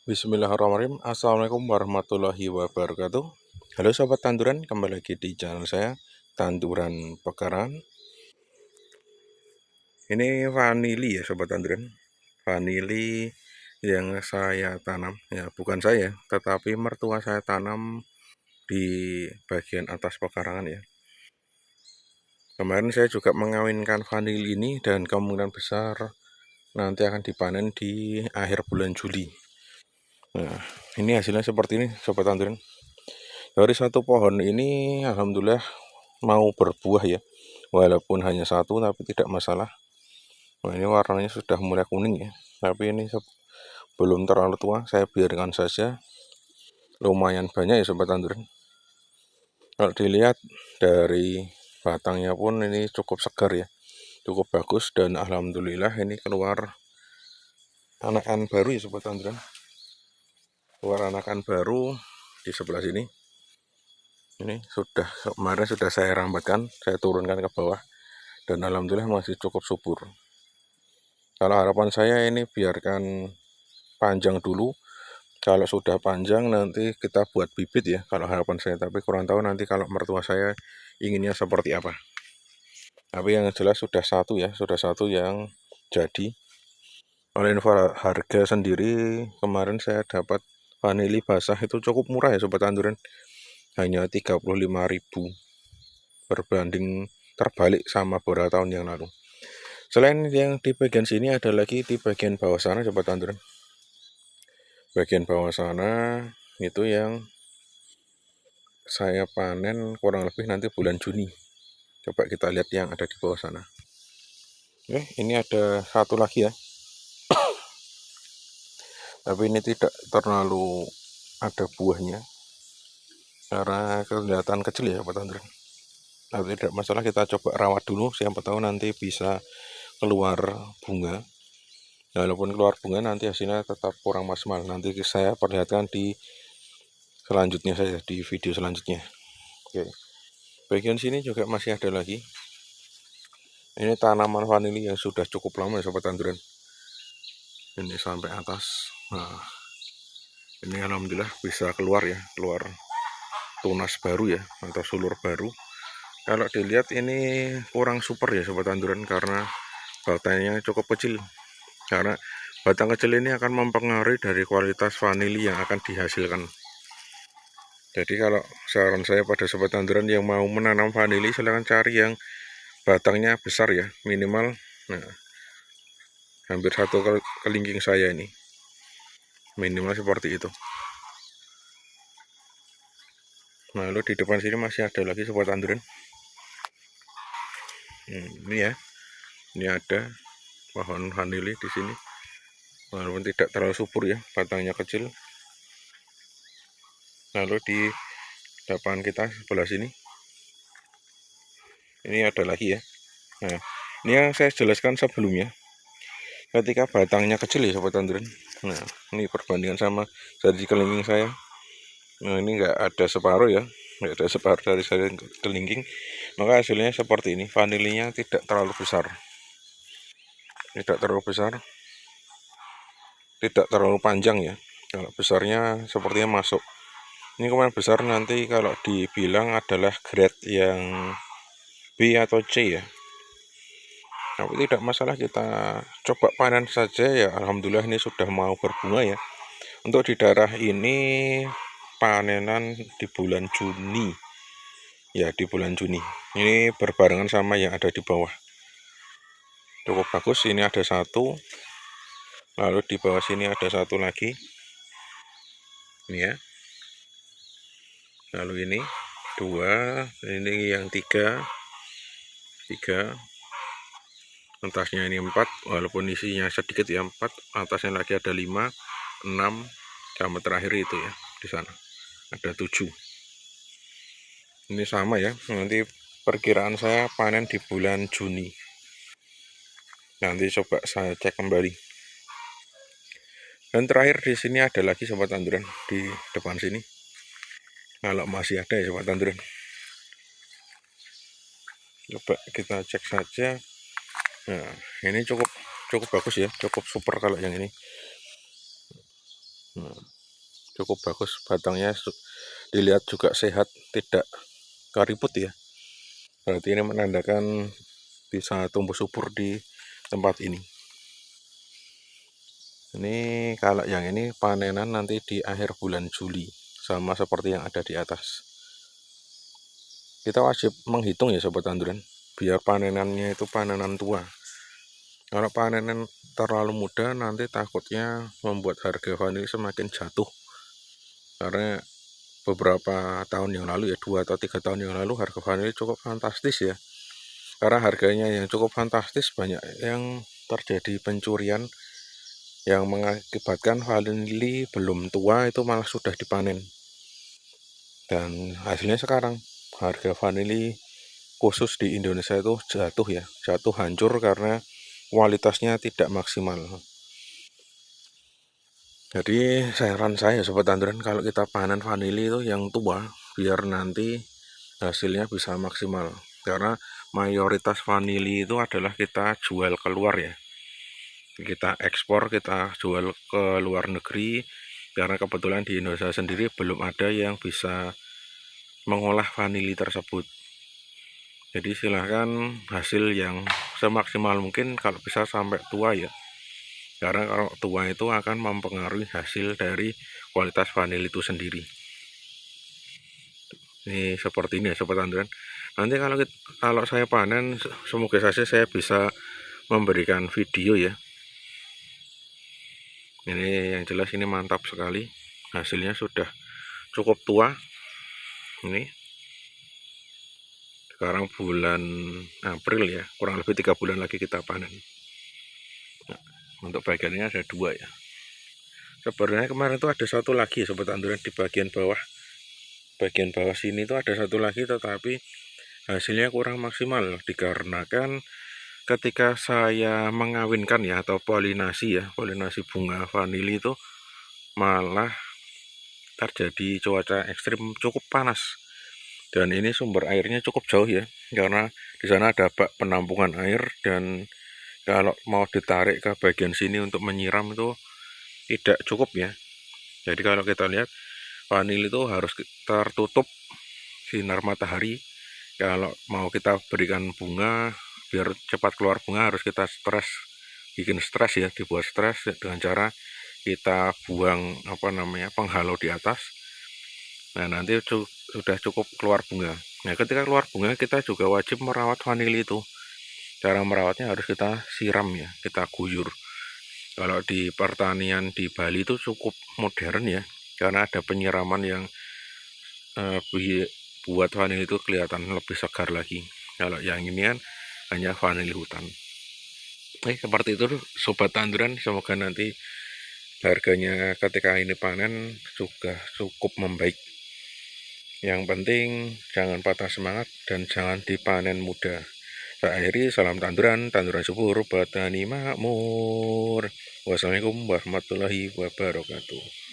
Bismillahirrahmanirrahim. Assalamualaikum warahmatullahi wabarakatuh. Halo sobat tanduran, kembali lagi di channel saya, Tanduran Pekarangan. Ini vanili ya sobat tanduran. Vanili yang saya tanam, ya bukan saya, tetapi mertua saya tanam di bagian atas pekarangan ya. Kemarin saya juga mengawinkan vanili ini dan kemungkinan besar nanti akan dipanen di akhir bulan Juli. Nah, ini hasilnya seperti ini sobat tanduran. Dari satu pohon ini alhamdulillah mau berbuah ya. Walaupun hanya satu tapi tidak masalah. Nah, ini warnanya sudah mulai kuning ya. Tapi ini belum terlalu tua, saya biarkan saja. Lumayan banyak ya sobat tanduran. Kalau dilihat dari batangnya pun ini cukup segar ya. Cukup bagus dan alhamdulillah ini keluar anakan baru ya sobat tanduran. Keluar anakan baru di sebelah sini. Ini kemarin sudah saya rambatkan, saya turunkan ke bawah dan alhamdulillah masih cukup subur. Kalau harapan saya ini biarkan panjang dulu. Kalau sudah panjang nanti kita buat bibit ya. Kalau harapan saya, tapi kurang tahu nanti kalau mertua saya inginnya seperti apa. Tapi yang jelas sudah satu yang jadi. Oleh info harga sendiri kemarin saya dapat vanili basah itu cukup murah ya sobat tanduran. Hanya 35.000 berbanding terbalik sama beberapa tahun yang lalu. Selain yang di bagian sini ada lagi di bagian bawah sana sobat tanduran. Bagian bawah sana itu yang saya panen kurang lebih nanti bulan Juni. Coba kita lihat yang ada di bawah sana. Ini ada satu lagi ya. Tapi ini tidak terlalu ada buahnya karena kelihatan kecil ya sobat tanduran. Tapi tidak masalah, kita coba rawat dulu, siapa tahu nanti bisa keluar bunga. Walaupun keluar bunga nanti hasilnya tetap kurang maksimal. Nanti saya perlihatkan di selanjutnya saja, di video selanjutnya. Oke. Bagian sini juga masih ada lagi. Ini tanaman vanili yang sudah cukup lama ya sobat tanduran. Ini sampai atas. Nah, ini alhamdulillah bisa keluar ya, keluar tunas baru ya, atau sulur baru. Kalau dilihat ini kurang super ya sobat tanduran karena batangnya cukup kecil. Karena batang kecil ini akan mempengaruhi dari kualitas vanili yang akan dihasilkan. Jadi kalau saran saya pada sobat tanduran yang mau menanam vanili, silahkan cari yang batangnya besar ya, minimal hampir satu kelingking saya ini, minimal seperti itu. Lalu di depan sini masih ada lagi sobat tanduran. Ini ya, ini ada pohon vanili di sini, walaupun tidak terlalu subur ya, batangnya kecil. Lalu di depan kita sebelah sini, ini ada lagi ya. Nah, ini yang saya jelaskan sebelumnya, ketika batangnya kecil ya sobat tanduran. Nah, ini perbandingan sama dari kelingking saya. Nah, ini enggak ada separuh ya, enggak ada separuh dari saya kelingking. Maka hasilnya seperti ini, vanilinya tidak terlalu besar, tidak terlalu panjang ya. Kalau besarnya sepertinya masuk. Ini kemarin besar, nanti kalau dibilang adalah grade yang B atau C ya. Tapi tidak masalah, kita coba panen saja ya. Alhamdulillah ini sudah mau berbunga ya. Untuk di daerah ini panenan di bulan Juni ya, di bulan Juni. Ini berbarengan sama yang ada di bawah. Cukup bagus, ini ada satu. Lalu di bawah sini ada satu lagi. Ini ya. Lalu ini dua, ini yang tiga. Atasnya ini 4, walaupun isinya sedikit ya, 4. Atasnya lagi ada 5, 6, sama terakhir itu ya, di sana ada 7. Ini sama ya, nanti perkiraan saya panen di bulan Juni. Nanti coba saya cek kembali. Dan terakhir di sini ada lagi sobat tanduran di depan sini. Kalau masih ada ya sobat tanduran. Coba kita cek saja. Nah, ini cukup bagus ya, cukup super kalau yang ini. Nah, cukup bagus batangnya, dilihat juga sehat, tidak kariput ya. Berarti ini menandakan bisa tumbuh subur di tempat ini. Ini kalau yang ini panenan nanti di akhir bulan Juli, sama seperti yang ada di atas. Kita wajib menghitung ya sobat tanduran, biar panenannya itu panenan tua. Kalau panenan terlalu muda nanti takutnya membuat harga vanili semakin jatuh. Karena beberapa tahun yang lalu ya, 2 atau 3 tahun yang lalu harga vanili cukup fantastis ya. Karena harganya yang cukup fantastis, banyak yang terjadi pencurian yang mengakibatkan vanili belum tua itu malah sudah dipanen. Dan hasilnya sekarang harga vanili khusus di Indonesia itu jatuh ya, jatuh hancur karena kualitasnya tidak maksimal. Jadi saran saya sobat tanduran, kalau kita panen vanili itu yang tua biar nanti hasilnya bisa maksimal. Karena mayoritas vanili itu adalah kita jual keluar ya. Kita ekspor, kita jual ke luar negeri. Karena kebetulan di Indonesia sendiri belum ada yang bisa mengolah vanili tersebut. Jadi silahkan hasil yang semaksimal mungkin kalau bisa sampai tua ya. Karena kalau tua itu akan mempengaruhi hasil dari kualitas vanili itu sendiri. Ini seperti ini ya sobat tanduran. Nanti kalau saya panen, semoga saja saya bisa memberikan video ya. Ini yang jelas ini mantap sekali. Hasilnya sudah cukup tua. Ini sekarang bulan April ya, kurang lebih 3 bulan lagi kita panen. Nah, untuk bagiannya ada 2 ya. Sebenarnya kemarin itu ada satu lagi sobat tanduran di bagian bawah. Bagian bawah sini itu ada satu lagi, tetapi hasilnya kurang maksimal dikarenakan ketika saya mengawinkan ya, atau polinasi ya, polinasi bunga vanili itu malah terjadi cuaca ekstrim cukup panas. Dan ini sumber airnya cukup jauh ya, karena di sana ada bak penampungan air, dan kalau mau ditarik ke bagian sini untuk menyiram itu tidak cukup ya. Jadi kalau kita lihat vanili itu harus tertutup sinar matahari. Kalau mau kita berikan bunga biar cepat keluar bunga, harus kita bikin stres ya, dibuat stres dengan cara kita buang penghalau di atas. Nah nanti sudah cukup keluar bunga. Nah ketika keluar bunga kita juga wajib merawat vanili itu. Cara merawatnya harus kita siram ya, kita guyur. Kalau di pertanian di Bali itu cukup modern ya, karena ada penyiraman yang buat vanili itu kelihatan lebih segar lagi. Kalau yang ini kan hanya vanili hutan. Seperti itu sobat tanduran, semoga nanti harganya ketika ini panen juga cukup membaik. Yang penting jangan patah semangat dan jangan dipanen muda. Saya akhiri, salam tanduran, tanduran subur, petani makmur. Wassalamualaikum warahmatullahi wabarakatuh.